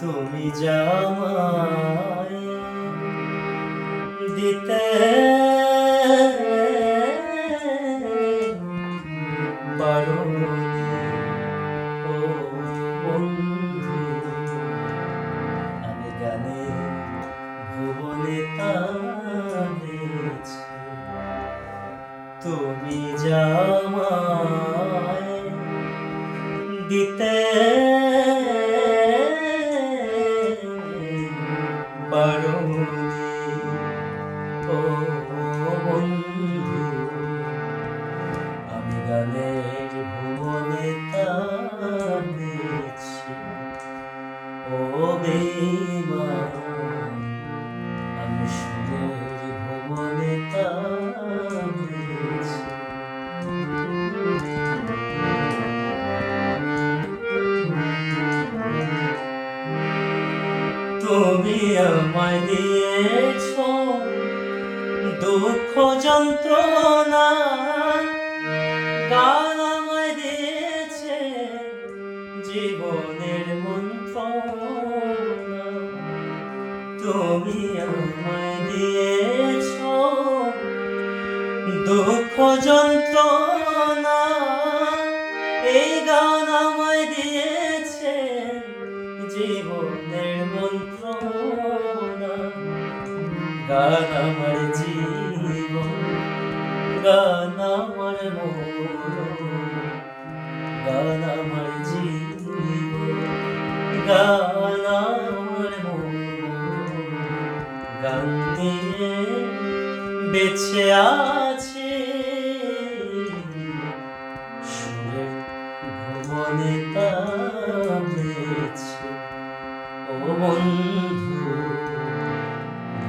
তুমি জামায় দিতে পারো ও বন্ধু, আমি গানে ভুবনে তাড়েছি। তুমি জামায় দিতে পারো ও বন্ধু, আমি গানের ভুবনে তাড়েছি। ও বেঈমান, আমি সুরের ভুবনে তাড়েছি। তুমি আমায় দিয়েছ দুঃখ যন্ত্রণা, গান আমায় দিয়েছে জীবনের মন্ত্রণা। তুমি আমায় দিয়েছ দুঃখ যন্ত্রণা, এই গান আমায় দিয়েছে জীবনের মন্ত্রণা। গান আমার জীবন, গান আমার মরণ, গান আমার জীবন, গান আমার মরণ। গান নিয়ে বেঁচে আছি সুরের ভুবনে তাড়েছি। ও বন্ধু,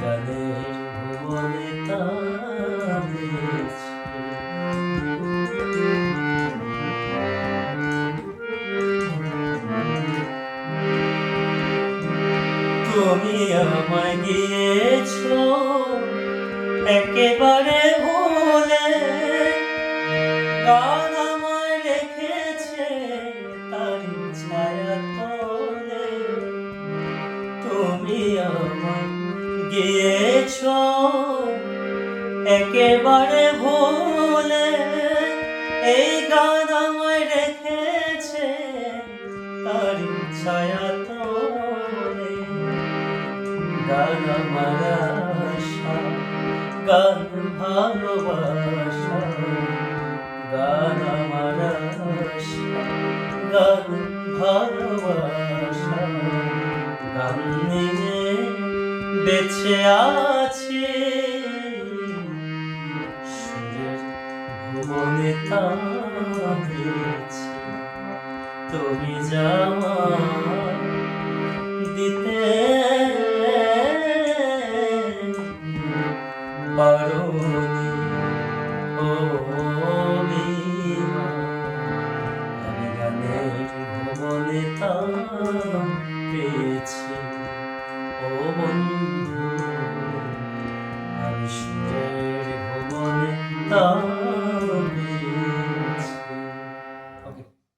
গানের ভুবনে তাড়েছি। তুমি আমায় গিয়েছ একেবারে ভুলে, গান আমায় রেখেছে তারি ছায়া তলে। তুমি আমায় গিয়েছ একেবারে ভুলে, এই গান আমায় রেখেছে তারি ছায়া তলে। গান আমার আশা, গান ভালোবাসা, গান আমার আশা, গান ভালোবাসা। গান নিয়ে বেঁচে আছি সুরের ভুবনে তাড়েছি। তুমি জামায় দিতে পারোনি ও বেঈমান, আমি গানের ভুবনে তাড়েছি।